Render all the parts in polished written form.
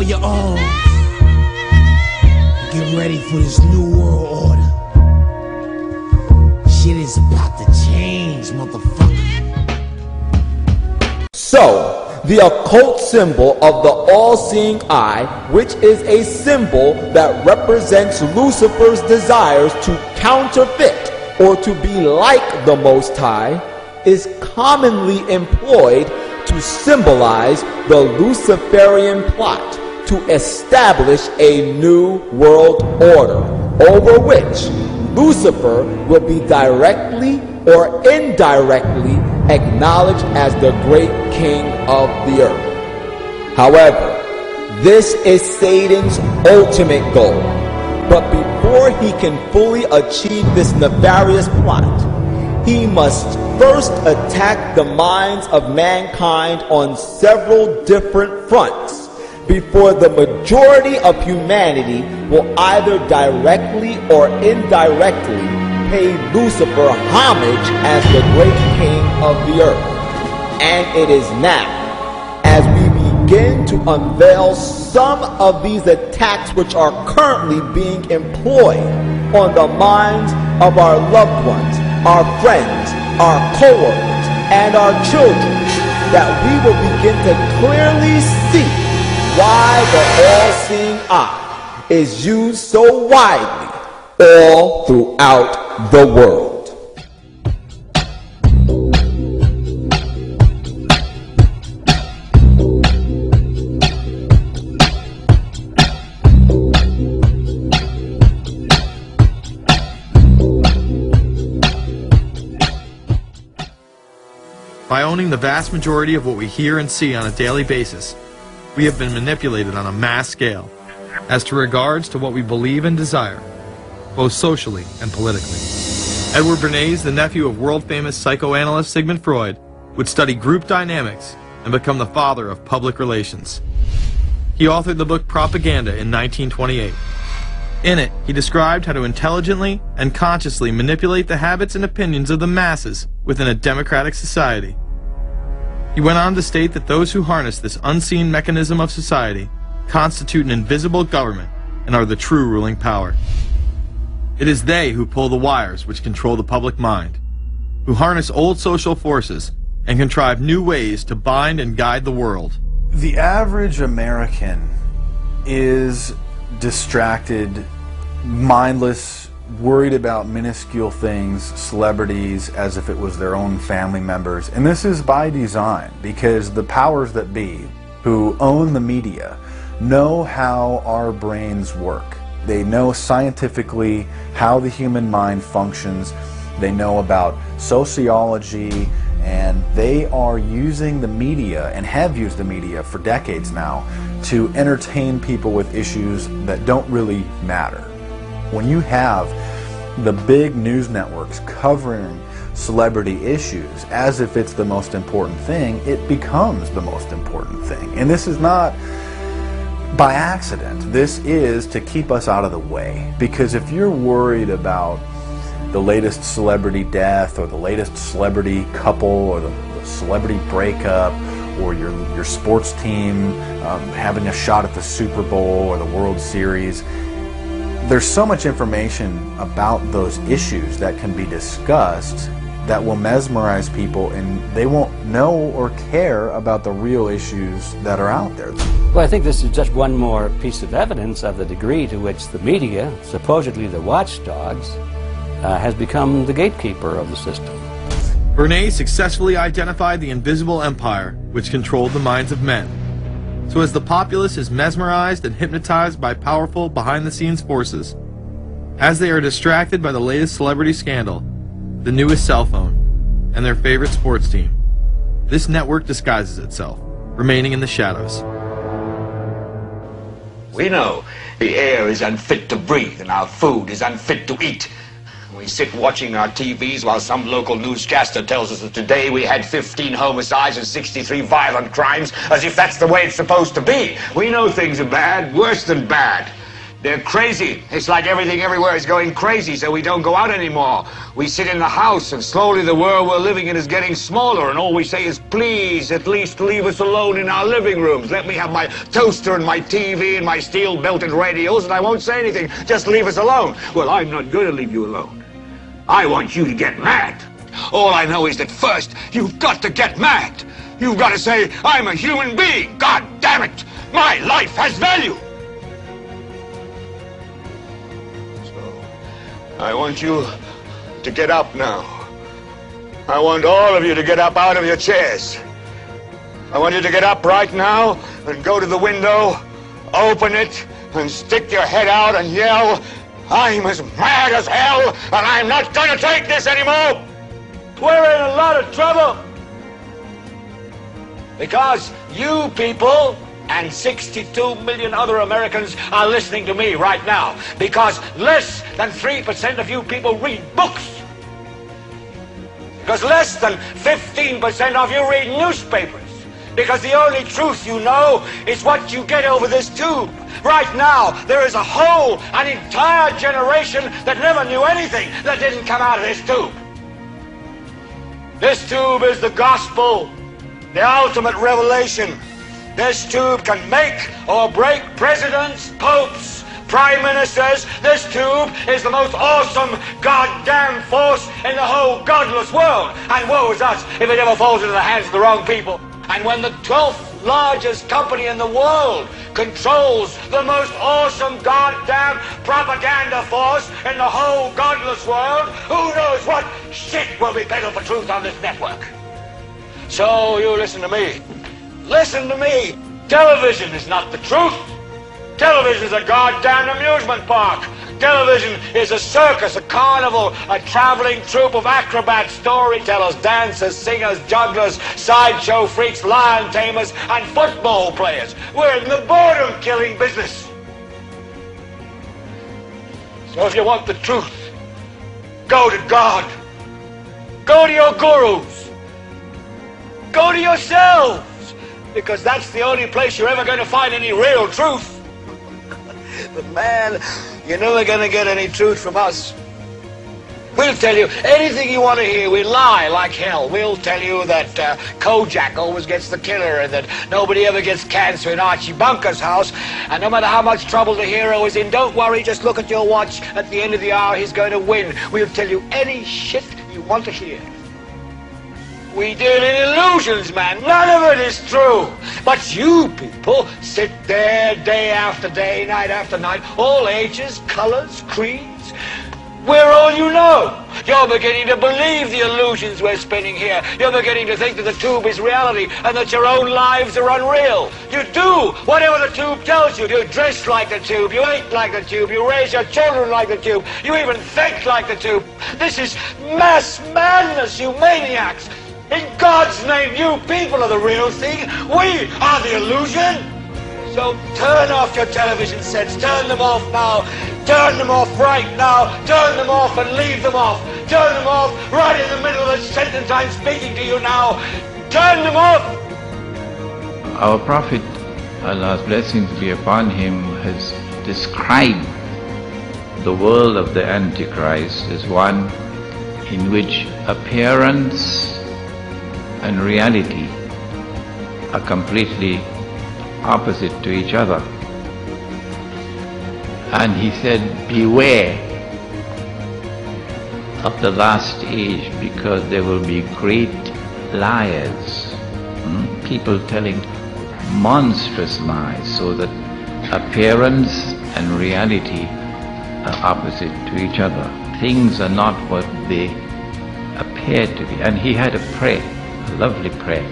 you all get ready for this new world order. Shit is about to change, motherfucker. So, the occult symbol of the all-seeing eye, which is a symbol that represents Lucifer's desires to counterfeit or to be like the Most High, is commonly employed to symbolize the Luciferian plot to establish a new world order, over which Lucifer will be directly or indirectly acknowledged as the great king of the earth. However, this is Satan's ultimate goal. But before he can fully achieve this nefarious plot, he must first attack the minds of mankind on several different fronts before the majority of humanity will either directly or indirectly pay Lucifer homage as the great king of the earth. And it is now, as we begin to unveil some of these attacks which are currently being employed on the minds of our loved ones, our friends, our co-workers, and our children, that we will begin to clearly see why the all-seeing eye is used so widely all throughout the world. By owning the vast majority of what we hear and see on a daily basis, we have been manipulated on a mass scale as to regards to what we believe and desire, both socially and politically. Edward Bernays, the nephew of world-famous psychoanalyst Sigmund Freud, would study group dynamics and become the father of public relations. He authored the book Propaganda in 1928. In it, he described how to intelligently and consciously manipulate the habits and opinions of the masses within a democratic society. He went on to state that those who harness this unseen mechanism of society constitute an invisible government and are the true ruling power. It is they who pull the wires which control the public mind, who harness old social forces and contrive new ways to bind and guide the world. The average American is distracted, mindless, worried about minuscule things, celebrities, as if it was their own family members. And this is by design, because the powers that be, who own the media, know how our brains work. They know scientifically how the human mind functions. They know about sociology, and they are using the media, and have used the media for decades now, to entertain people with issues that don't really matter. When you have the big news networks covering celebrity issues as if it's the most important thing, it becomes the most important thing. And this is not by accident. This is to keep us out of the way. Because if you're worried about the latest celebrity death, or the latest celebrity couple, or the celebrity breakup, or your sports team having a shot at the Super Bowl or the World Series, there's so much information about those issues that can be discussed that will mesmerize people, and they won't know or care about the real issues that are out there. Well, I think this is just one more piece of evidence of the degree to which the media, supposedly the watchdogs, has become the gatekeeper of the system. Bernays successfully identified the invisible empire which controlled the minds of men. So as the populace is mesmerized and hypnotized by powerful behind-the-scenes forces, as they are distracted by the latest celebrity scandal, the newest cell phone, and their favorite sports team, this network disguises itself, remaining in the shadows. We know the air is unfit to breathe and our food is unfit to eat. We sit watching our TVs while some local newscaster tells us that today we had 15 homicides and 63 violent crimes, as if that's the way it's supposed to be. We know things are bad, worse than bad. They're crazy. It's like everything everywhere is going crazy, so we don't go out anymore. We sit in the house, and slowly the world we're living in is getting smaller, and all we say is, please, at least leave us alone in our living rooms. Let me have my toaster and my TV and my steel-belted radios, and I won't say anything. Just leave us alone. Well, I'm not going to leave you alone. I want you to get mad. All I know is that first, you've got to get mad. You've got to say, I'm a human being. God damn it. My life has value. I want you to get up now. I want all of you to get up out of your chairs. I want you to get up right now and go to the window, open it, and stick your head out and yell, I'm as mad as hell, and I'm not going to take this anymore. We're in a lot of trouble. Because you people and 62 million other Americans are listening to me right now. Because less than 3% of you people read books. Because less than 15% of you read newspapers. Because the only truth you know is what you get over this tube. Right now, there is an entire generation that never knew anything that didn't come out of this tube. This tube is the gospel, the ultimate revelation. This tube can make or break presidents, popes, prime ministers. This tube is the most awesome goddamn force in the whole godless world. And woe is us if it ever falls into the hands of the wrong people. And when the 12th largest company in the world controls the most awesome goddamn propaganda force in the whole godless world, who knows what shit will be peddled for truth on this network. So you listen to me. Listen to me. Television is not the truth. Television is a goddamn amusement park. Television is a circus, a carnival, a traveling troupe of acrobats, storytellers, dancers, singers, jugglers, sideshow freaks, lion tamers, and football players. We're in the boredom-killing business. So if you want the truth, go to God. Go to your gurus. Go to yourselves. Because that's the only place you're ever going to find any real truth. But man, you're never going to get any truth from us. We'll tell you anything you want to hear. We lie like hell. We'll tell you that Kojak always gets the killer and that nobody ever gets cancer in Archie Bunker's house. And no matter how much trouble the hero is in, don't worry, just look at your watch. At the end of the hour, he's going to win. We'll tell you any shit you want to hear. We deal in illusions, man. None of it is true. But you people sit there day after day, night after night, all ages, colors, creeds. We're all you know. You're beginning to believe the illusions we're spinning here. You're beginning to think that the tube is reality and that your own lives are unreal. You do whatever the tube tells you. You dress like the tube. You eat like the tube. You raise your children like the tube. You even think like the tube. This is mass madness, you maniacs. In God's name, you people are the real thing. We are the illusion. So turn off your television sets. Turn them off now. Turn them off right now. Turn them off and leave them off. Turn them off right in the middle of the sentence I'm speaking to you now. Turn them off. Our Prophet, Allah's blessings be upon him, has described the world of the Antichrist as one in which appearance and reality are completely opposite to each other. And he said, beware of the last age, because there will be great liars, people telling monstrous lies, so that appearance and reality are opposite to each other. Things are not what they appear to be. And he had a prayer, a lovely prayer.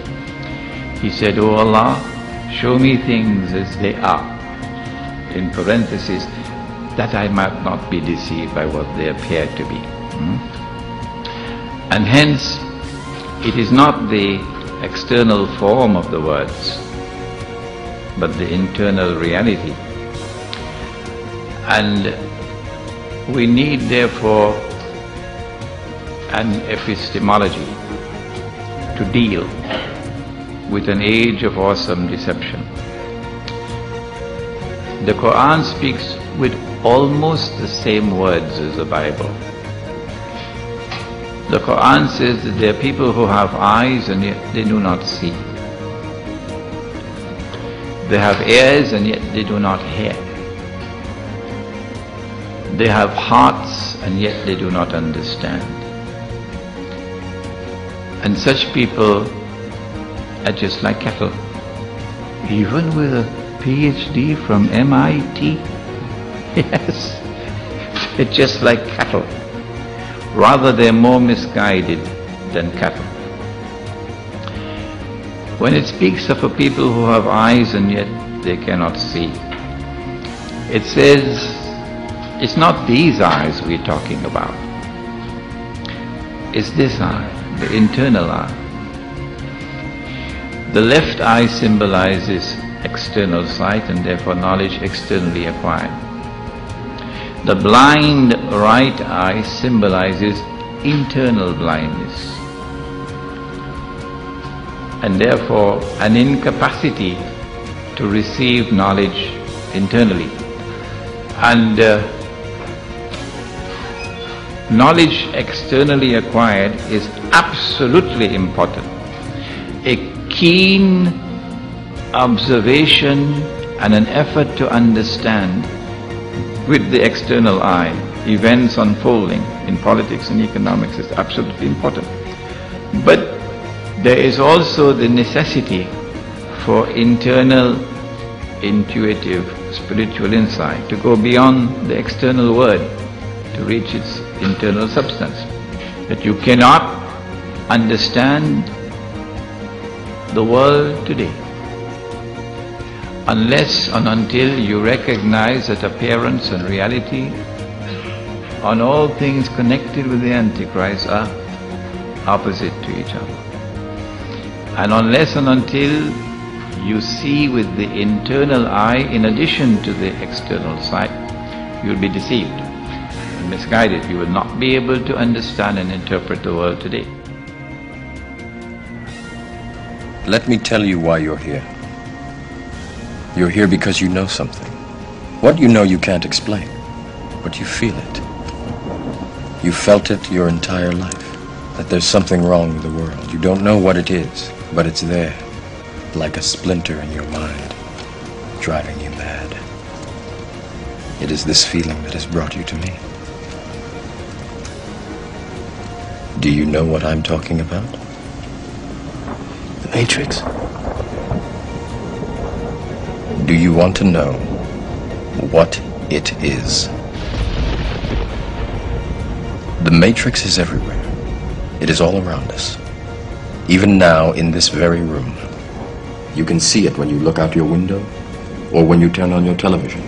He said, "O Allah, show me things as they are," in parentheses, that I might not be deceived by what they appear to be. And hence, it is not the external form of the words, but the internal reality. And we need, therefore, an epistemology to deal with an age of awesome deception. The Quran speaks with almost the same words as the Bible. The Quran says that there are people who have eyes and yet they do not see. They have ears and yet they do not hear. They have hearts and yet they do not understand. And such people are just like cattle. Even with a PhD from MIT, yes, they're just like cattle. Rather, they're more misguided than cattle. When it speaks of a people who have eyes and yet they cannot see, it says, it's not these eyes we're talking about. It's this eye, the internal eye. The left eye symbolizes external sight and therefore knowledge externally acquired. The blind right eye symbolizes internal blindness and therefore an incapacity to receive knowledge internally. And knowledge externally acquired is absolutely important. A keen observation and an effort to understand with the external eye events unfolding in politics and economics is absolutely important. But there is also the necessity for internal, intuitive, spiritual insight to go beyond the external word to reach its internal substance. That you cannot understand the world today unless and until you recognize that appearance and reality on all things connected with the Antichrist are opposite to each other. And unless and until you see with the internal eye in addition to the external sight, you will be deceived and misguided. You will not be able to understand and interpret the world today. Let me tell you why you're here. You're here because you know something. What you know you can't explain, but you feel it. You felt it your entire life, that there's something wrong with the world. You don't know what it is, but it's there, like a splinter in your mind, driving you mad. It is this feeling that has brought you to me. Do you know what I'm talking about? The Matrix. Do you want to know what it is? The Matrix is everywhere. It is all around us. Even now, in this very room. You can see it when you look out your window or when you turn on your television.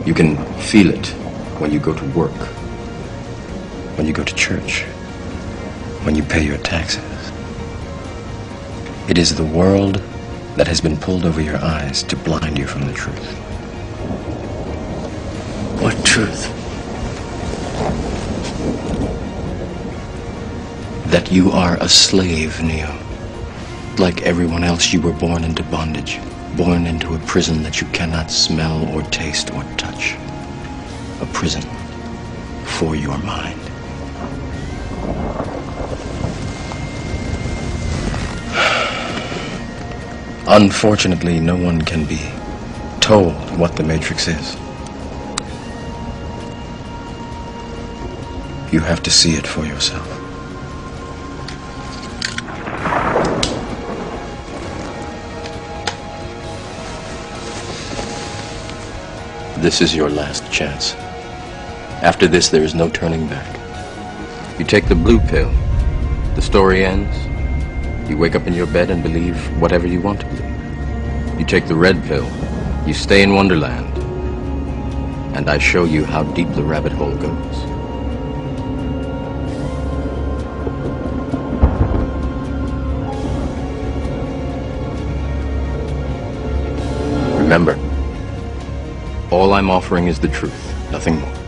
You can feel it when you go to work, when you go to church, when you pay your taxes. It is the world that has been pulled over your eyes to blind you from the truth. What truth? That you are a slave, Neo. Like everyone else, you were born into bondage, born into a prison that you cannot smell or taste or touch. A prison for your mind. Unfortunately, no one can be told what the Matrix is. You have to see it for yourself. This is your last chance. After this, there is no turning back. You take the blue pill, the story ends. You wake up in your bed and believe whatever you want to believe. You take the red pill, you stay in Wonderland, and I show you how deep the rabbit hole goes. Remember, all I'm offering is the truth, nothing more.